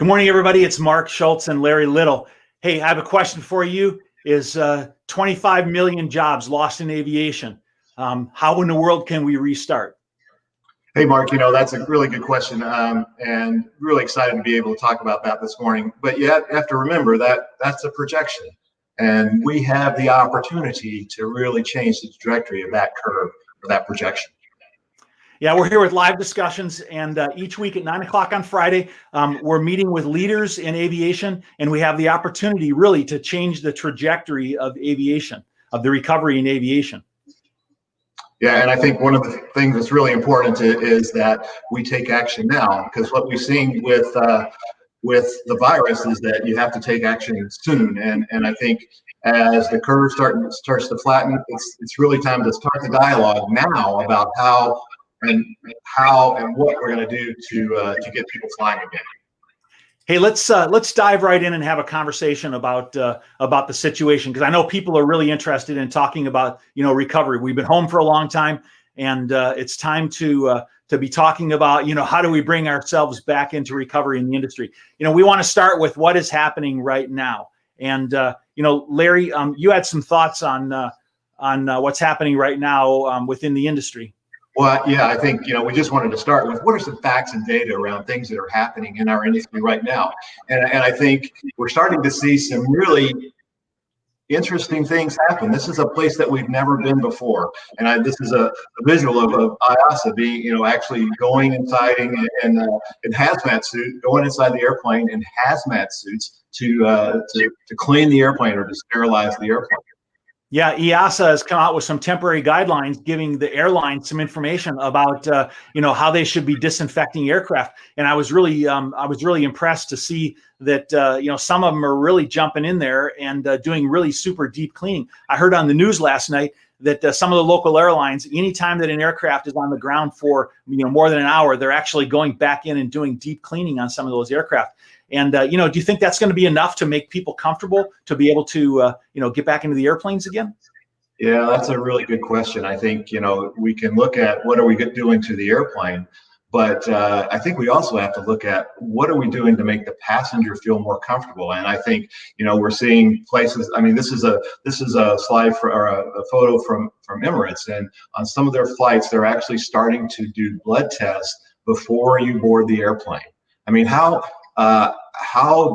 Good morning, everybody. It's Mark Schultz and Larry Little. Hey, I have a question for you. Is 25 million jobs lost in aviation? How in the world can we restart? Hey, Mark, that's a really good question, and really excited to be able to talk about that this morning. But you have to remember that that's a projection, and we have the opportunity to really change the trajectory of that curve or that projection. Yeah, we're here with live discussions, and each week at 9 o'clock on Friday, we're meeting with leaders in aviation, and we have the opportunity really to change the trajectory of aviation, of the recovery in aviation. Yeah, and I think one of the things that's really important is that we take action now, because what we've seen with the virus is that you have to take action soon. And I think as the curve starts to flatten, it's really time to start the dialogue now about how and what we're going to do to get people flying again. Hey, let's dive right in and have a conversation about the situation, because I know people are really interested in talking about recovery. We've been home for a long time, and it's time to be talking about how do we bring ourselves back into recovery in the industry. We want to start with what is happening right now, and Larry, you had some thoughts on what's happening right now within the industry. Well, yeah, I think, we just wanted to start with what are some facts and data around things that are happening in our industry right now. And I think we're starting to see some really interesting things happen. This is a place that we've never been before. And this is a visual of IASA being, actually going inside in hazmat suit, going inside the airplane in hazmat suits to clean the airplane or to sterilize the airplane. Yeah, EASA has come out with some temporary guidelines giving the airlines some information about how they should be disinfecting aircraft. And I was really impressed to see that some of them are really jumping in there and doing really super deep cleaning. I heard on the news last night that some of the local airlines, anytime that an aircraft is on the ground for more than an hour, they're actually going back in and doing deep cleaning on some of those aircraft. And, do you think that's going to be enough to make people comfortable to be able to, get back into the airplanes again? Yeah, that's a really good question. I think, we can look at what are we doing to the airplane, but I think we also have to look at what are we doing to make the passenger feel more comfortable. And I think, we're seeing places. I mean, this is a slide or a photo from Emirates, and on some of their flights, they're actually starting to do blood tests before you board the airplane. I mean, how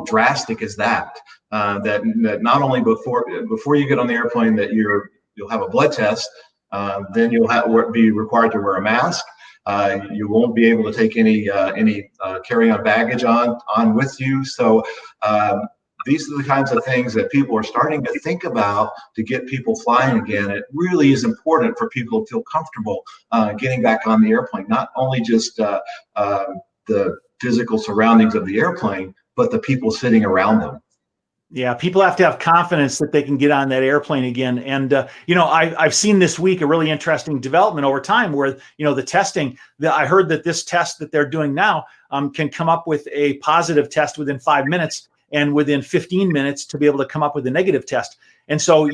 drastic is that? That not only before you get on the airplane that you'll have a blood test, then you'll be required to wear a mask. You won't be able to take any carry-on baggage on with you. So these are the kinds of things that people are starting to think about to get people flying again. It really is important for people to feel comfortable getting back on the airplane, not only just the physical surroundings of the airplane, but the people sitting around them. Yeah, people have to have confidence that they can get on that airplane again. And, I've seen this week a really interesting development over time where, the testing, I heard that this test that they're doing now can come up with a positive test within 5 minutes, and within 15 minutes to be able to come up with a negative test. And so,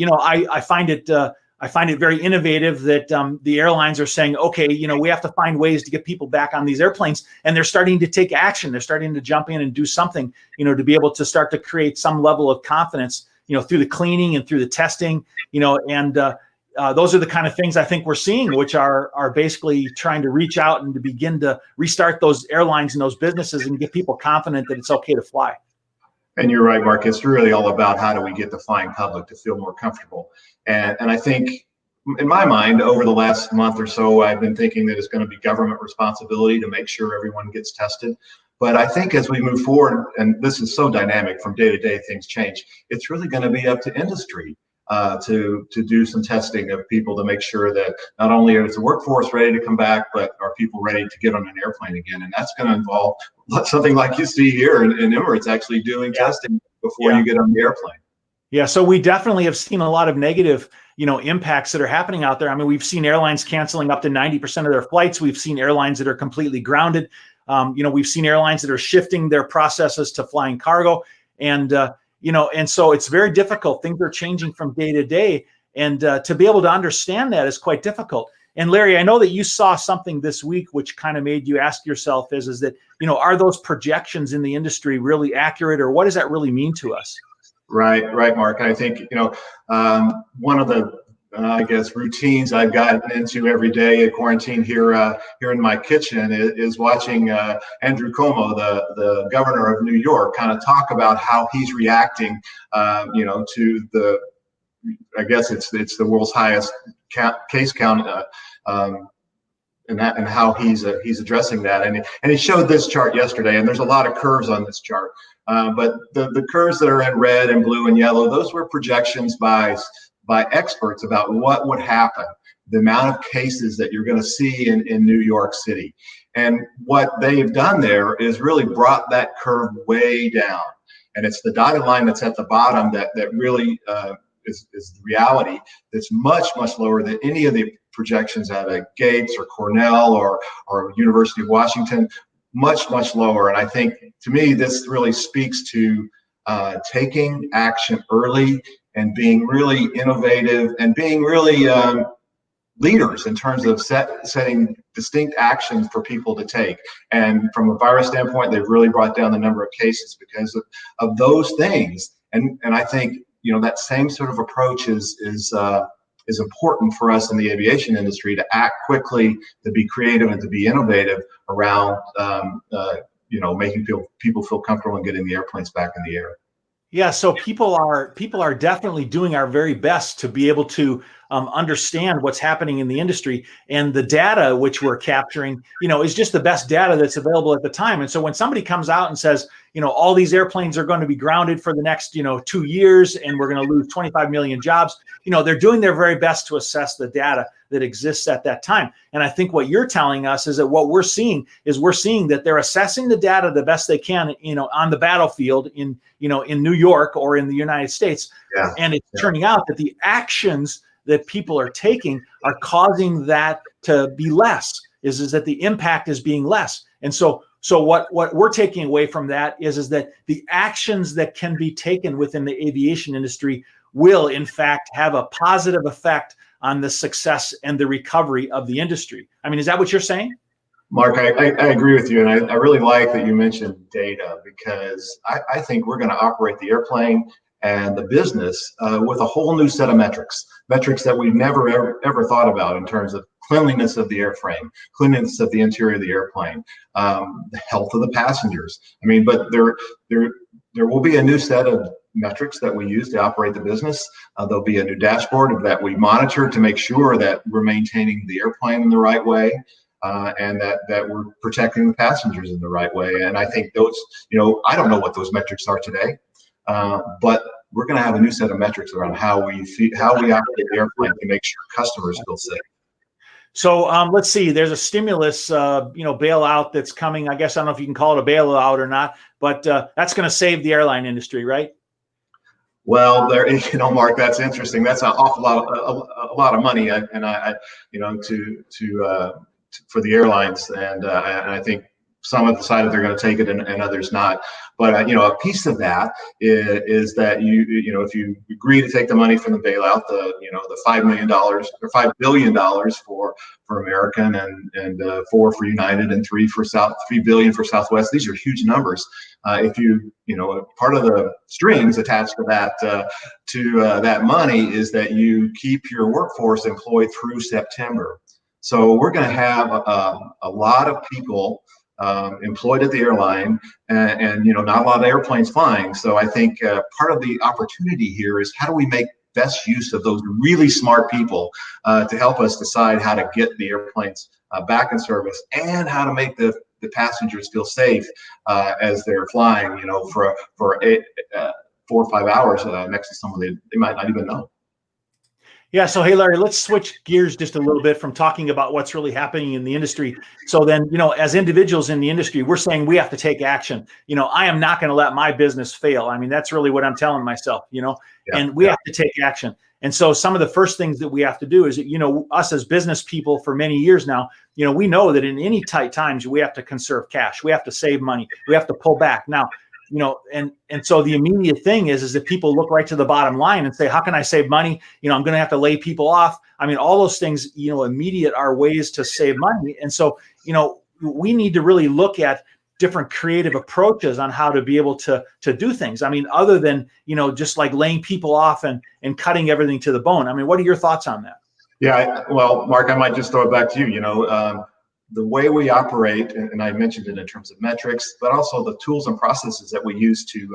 I find it very innovative that the airlines are saying, okay, we have to find ways to get people back on these airplanes, and they're starting to take action. They're starting to jump in and do something, to be able to start to create some level of confidence, through the cleaning and through the testing, and those are the kind of things I think we're seeing, which are basically trying to reach out and to begin to restart those airlines and those businesses and get people confident that it's okay to fly. And you're right, Mark. It's really all about how do we get the flying public to feel more comfortable. And I think, in my mind, over the last month or so, I've been thinking that it's going to be government responsibility to make sure everyone gets tested. But I think as we move forward, and this is so dynamic from day to day, things change. It's really going to be up to industry to do some testing of people to make sure that not only is the workforce ready to come back, but are people ready to get on an airplane again. And that's going to involve something like you see here in Emirates actually doing testing before you get on the airplane. Yeah, so we definitely have seen a lot of negative, impacts that are happening out there. I mean, we've seen airlines canceling up to 90% of their flights. We've seen airlines that are completely grounded. We've seen airlines that are shifting their processes to flying cargo. And, and so it's very difficult. Things are changing from day to day. And to be able to understand that is quite difficult. And Larry, I know that you saw something this week which kind of made you ask yourself is that, are those projections in the industry really accurate, or what does that really mean to us? Right, Mark. I think, one of the, I guess, routines I've gotten into every day at quarantine here in my kitchen is watching Andrew Cuomo, the governor of New York, kind of talk about how he's reacting, to the, I guess it's the world's highest case count, and how he's addressing that. And he showed this chart yesterday, and there's a lot of curves on this chart. But the curves that are in red and blue and yellow, those were projections by experts about what would happen, the amount of cases that you're going to see in New York City. And what they've done there is really brought that curve way down. And it's the dotted line that's at the bottom that really is the reality. That's much lower than any of the projections out of Gates or Cornell or University of Washington. Much lower. And I think, to me, this really speaks to taking action early and being really innovative and being really leaders in terms of setting distinct actions for people to take. And from a virus standpoint, they've really brought down the number of cases because of those things. And I think, that same sort of approach is important for us in the aviation industry, to act quickly, to be creative, and to be innovative around, making people feel comfortable in getting the airplanes back in the air. Yeah, so people are definitely doing our very best to be able to understand what's happening in the industry, and the data which we're capturing, is just the best data that's available at the time. And so when somebody comes out and says, all these airplanes are going to be grounded for the next, 2 years, and we're going to lose 25 million jobs, they're doing their very best to assess the data that exists at that time. And I think what you're telling us is that what we're seeing that they're assessing the data the best they can, on the battlefield in New York or in the United States. Yeah. And it's turning out that the actions that people are taking are causing that to be less, is that the impact is being less. And so what we're taking away from that is that the actions that can be taken within the aviation industry will, in fact, have a positive effect on the success and the recovery of the industry. I mean, is that what you're saying? Mark, I agree with you. And I really like that you mentioned data, because I think we're going to operate the airplane and the business with a whole new set of metrics that we've never ever thought about, in terms of cleanliness of the airframe, cleanliness of the interior of the airplane, the health of the passengers. I mean, but there will be a new set of metrics that we use to operate the business. There'll be a new dashboard that we monitor to make sure that we're maintaining the airplane in the right way, and that we're protecting the passengers in the right way. And I think those, I don't know what those metrics are today, but we're going to have a new set of metrics around how we operate the airplane to make sure customers feel safe. So let's see, there's a stimulus, bailout that's coming. I guess I don't know if you can call it a bailout or not, but that's going to save the airline industry, right? Well, Mark, that's interesting. That's an awful lot of money, for the airlines, and I think some have decided they're going to take it and others not. But a piece of that is that if you agree to take the money from the bailout, the $5 million or $5 billion for American, and $4 for United, and $3 billion for Southwest. These are huge numbers. If part of the strings attached to that money is that you keep your workforce employed through September. So we're going to have a lot of people employed at the airline, and not a lot of airplanes flying. So I think part of the opportunity here is, how do we make best use of those really smart people to help us decide how to get the airplanes back in service, and how to make the passengers feel safe as they're flying, for 4 or 5 hours next to someone they might not even know. Yeah. So, hey, Larry, let's switch gears just a little bit from talking about what's really happening in the industry. So then, as individuals in the industry, we're saying we have to take action. I am not going to let my business fail. I mean, that's really what I'm telling myself, and we have to take action. And so some of the first things that we have to do is, us as business people for many years now, we know that in any tight times, we have to conserve cash. We have to save money. We have to pull back. Now, And so the immediate thing is that people look right to the bottom line and say, how can I save money? I'm going to have to lay people off. I mean, all those things, immediate are ways to save money. And so, we need to really look at different creative approaches on how to be able to do things. I mean, other than, just like laying people off and cutting everything to the bone. I mean, what are your thoughts on that? Yeah, well, Mark, I might just throw it back to you. The way we operate, and I mentioned it in terms of metrics, but also the tools and processes that we use to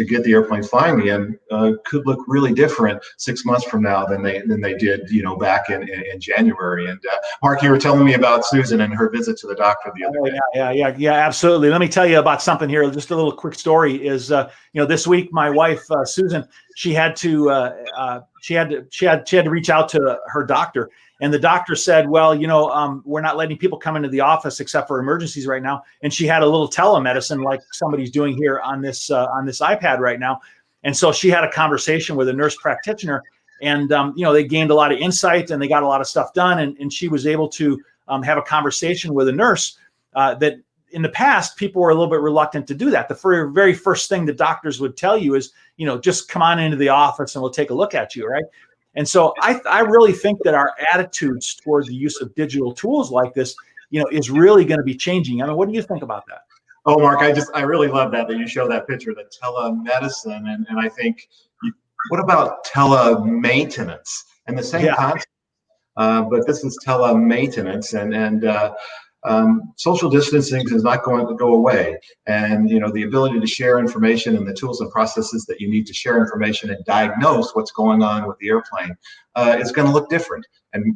get the airplane flying again could look really different 6 months from now than they did, back in January. And Mark, you were telling me about Susan and her visit to the doctor the other day. Yeah, absolutely. Let me tell you about something here. Just a little quick story is, this week my wife Susan, she had to reach out to her doctor. And the doctor said, well, we're not letting people come into the office except for emergencies right now. And she had a little telemedicine like somebody's doing here on this iPad right now. And so she had a conversation with a nurse practitioner, and they gained a lot of insight and they got a lot of stuff done. And she was able to have a conversation with a nurse that in the past, people were a little bit reluctant to do that. The very first thing the doctors would tell you is, just come on into the office and we'll take a look at you, right? And so I really think that our attitudes towards the use of digital tools like this, is really going to be changing. I mean, what do you think about that? Oh, Mark, I really love that you show that picture, the telemedicine. And I think, what about telemaintenance? And the same concept, but this is telemaintenance. Social distancing is not going to go away. And, the ability to share information and the tools and processes that you need to share information and diagnose what's going on with the airplane is going to look different. And,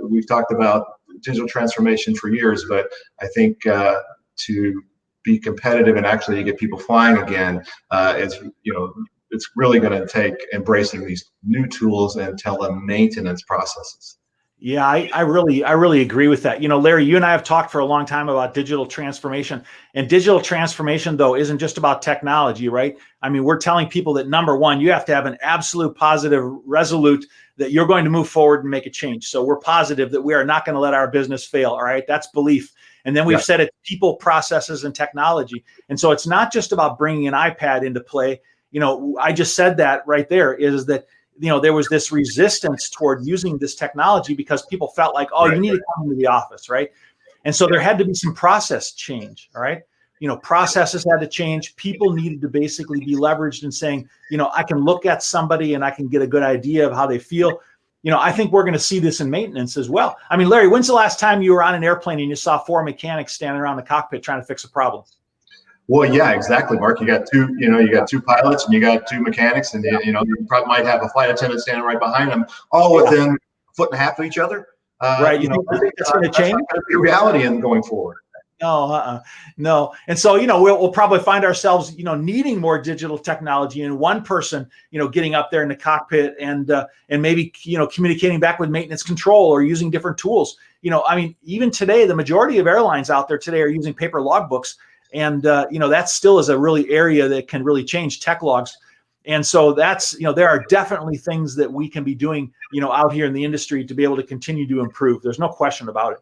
we've talked about digital transformation for years, but I think to be competitive and actually get people flying again it's really going to take embracing these new tools and telemaintenance processes. Yeah, I really agree with that. Larry, you and I have talked for a long time about digital transformation, and digital transformation, though, isn't just about technology, right? I mean, we're telling people that, number one, you have to have an absolute positive, resolute that you're going to move forward and make a change. So we're positive that we are not going to let our business fail. All right. That's belief. And then we've said it, people, processes, and technology. And so it's not just about bringing an iPad into play. I just said that right there is that, there was this resistance toward using this technology because people felt like, you need to come into the office, right? And so there had to be some process change, all right? Processes had to change. People needed to basically be leveraged in saying, I can look at somebody and I can get a good idea of how they feel. I think we're going to see this in maintenance as well. I mean, Larry, when's the last time you were on an airplane and you saw 4 mechanics standing around the cockpit trying to fix a problem? Well, yeah, exactly, Mark. You got two pilots and you got 2 mechanics, and you probably might have a flight attendant standing right behind them, all within a foot and a half of each other. Right. You think that's going to change? That's not going to be reality in going forward. No. And so, we'll probably find ourselves, needing more digital technology, and one person, getting up there in the cockpit and maybe, communicating back with maintenance control or using different tools. I mean, even today, the majority of airlines out there today are using paper logbooks. And, that still is a really area that can really change, tech logs. And so that's, there are definitely things that we can be doing, out here in the industry to be able to continue to improve. There's no question about it.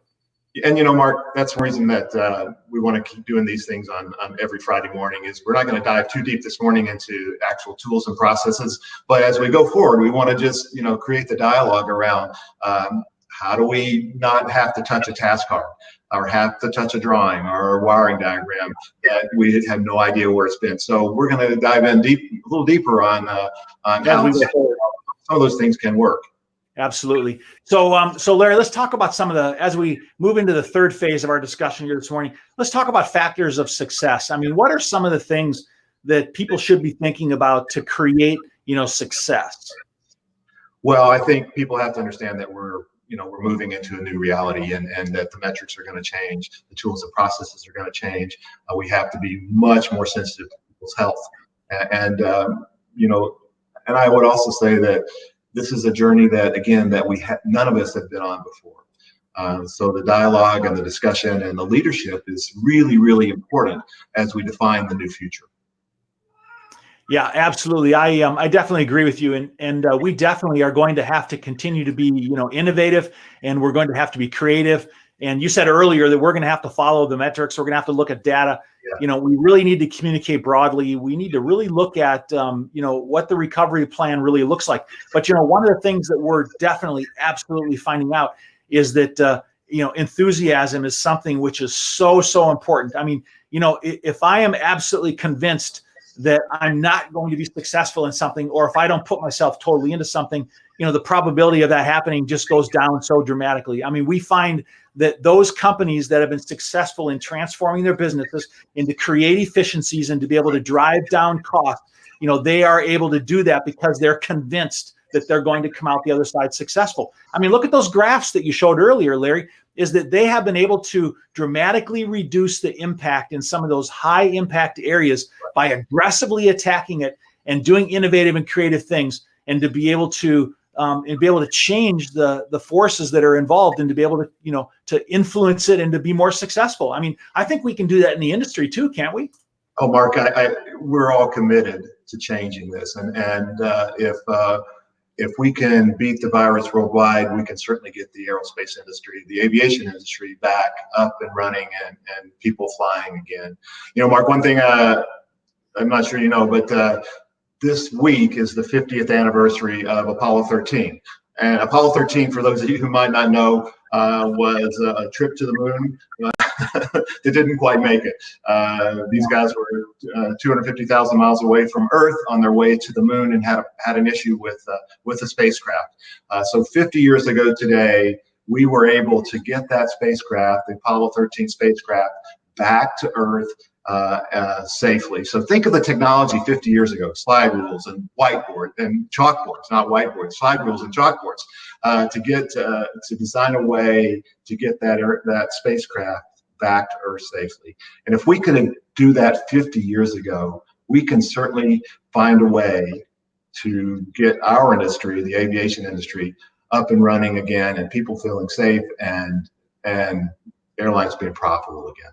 And, Mark, that's the reason that we want to keep doing these things on every Friday morning is we're not going to dive too deep this morning into actual tools and processes. But as we go forward, we want to just, create the dialogue around how do we not have to touch a task card or have to touch a drawing or a wiring diagram that we have no idea where it's been. So we're going to dive in a little deeper on how some of those things can work. Absolutely. So Larry, let's talk about some of as we move into the third phase of our discussion here this morning, let's talk about factors of success. I mean, what are some of the things that people should be thinking about to create, success? Well, I think people have to understand that we're moving into a new reality, and that the metrics are going to change, the tools and processes are going to change. We have to be much more sensitive to people's health, and I would also say that this is a journey that none of us have been on before. So the dialogue and the discussion and the leadership is really, really important as we define the new future. Yeah, absolutely. I definitely agree with you, and we definitely are going to have to continue to be innovative, and we're going to have to be creative, And you said earlier that we're going to have to follow the metrics. We're going to have to look at data. Yeah. We really need to communicate broadly. We need to really look at, what the recovery plan really looks like. But, one of the things that we're definitely absolutely finding out is that, enthusiasm is something which is so, so important. I mean, if I am absolutely convinced that I'm not going to be successful in something, or if I don't put myself totally into something, the probability of that happening just goes down so dramatically. I mean, we find that those companies that have been successful in transforming their businesses and to create efficiencies and to be able to drive down costs, they are able to do that because they're convinced that they're going to come out the other side successful. I mean, look at those graphs that you showed earlier, Larry, is that they have been able to dramatically reduce the impact in some of those high impact areas by aggressively attacking it and doing innovative and creative things, and to be able to change the forces that are involved, and to be able to, to influence it and to be more successful. I mean, I think we can do that in the industry too, can't we? Oh, Mark, we're all committed to changing this, and if we can beat the virus worldwide, we can certainly get the aerospace industry, the aviation industry back up and running, and people flying again. Mark, one thing I'm not sure but this week is the 50th anniversary of Apollo 13. And Apollo 13, for those of you who might not know, was a trip to the moon. They didn't quite make it. These guys were 250,000 miles away from Earth on their way to the moon, and had an issue with the spacecraft. So 50 years ago today, we were able to get that spacecraft, the Apollo 13 spacecraft, back to Earth safely. So think of the technology 50 years ago: slide rules and whiteboard and chalkboards, not whiteboards, slide rules and chalkboards, to design a way to get that spacecraft back to Earth safely. And if we could do that 50 years ago, we can certainly find a way to get our industry, the aviation industry, up and running again, and people feeling safe, and airlines being profitable again.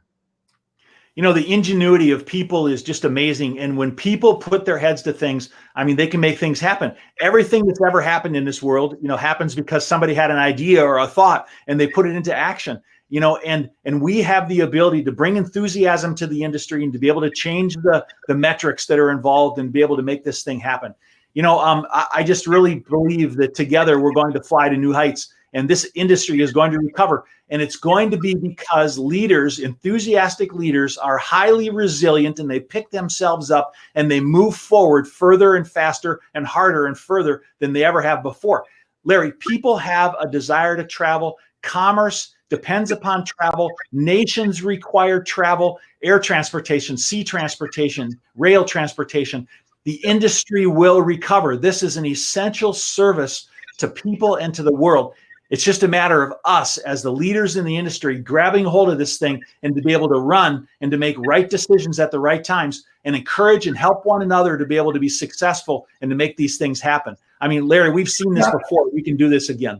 The ingenuity of people is just amazing. And when people put their heads to things, I mean, they can make things happen. Everything that's ever happened in this world, happens because somebody had an idea or a thought and they put it into action. And we have the ability to bring enthusiasm to the industry and to be able to change the metrics that are involved and be able to make this thing happen. I just really believe that together we're going to fly to new heights, and this industry is going to recover. And it's going to be because leaders, enthusiastic leaders, are highly resilient, and they pick themselves up and they move forward further and faster and harder and further than they ever have before. Larry, people have a desire to travel. Commerce depends upon travel. Nations require travel, air transportation, sea transportation, rail transportation. The industry will recover. This is an essential service to people and to the world. It's just a matter of us as the leaders in the industry grabbing hold of this thing and to be able to run and to make right decisions at the right times, and encourage and help one another to be able to be successful and to make these things happen. I mean, Larry, we've seen this before. We can do this again.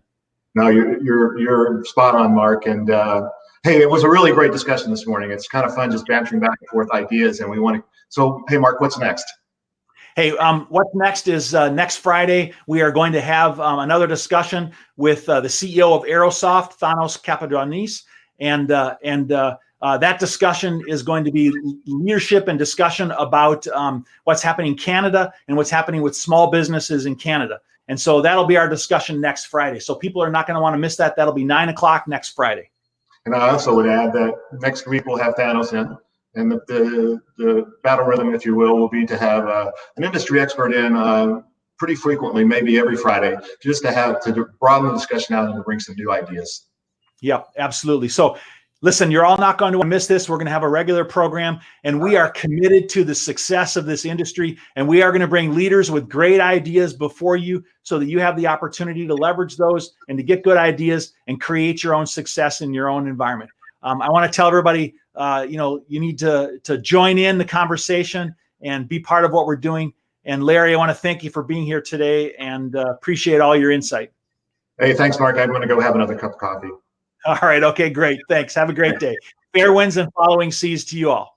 No, you're spot on, Mark. And hey, it was a really great discussion this morning. It's kind of fun just bantering back and forth ideas, and we want to. So, hey, Mark, what's next? Hey, what's next is next Friday, we are going to have another discussion with the CEO of Aerosoft, Thanos Kapadonis. And that discussion is going to be leadership and discussion about what's happening in Canada and what's happening with small businesses in Canada. And so that'll be our discussion next Friday. So people are not going to want to miss that. That'll be 9 o'clock next Friday. And I also would add that next week we'll have Thanos in. And the battle rhythm, if you will be to have an industry expert in pretty frequently, maybe every Friday, just to broaden the discussion out and to bring some new ideas. Yep, absolutely. So listen, you're all not going to miss this. We're going to have a regular program, and we are committed to the success of this industry. And we are going to bring leaders with great ideas before you so that you have the opportunity to leverage those and to get good ideas and create your own success in your own environment. I want to tell everybody, you need to join in the conversation and be part of what we're doing. And Larry, I want to thank you for being here today and appreciate all your insight. Hey, thanks, Mark. I'm going to go have another cup of coffee. All right. Okay, great. Thanks. Have a great day. Fair winds and following seas to you all.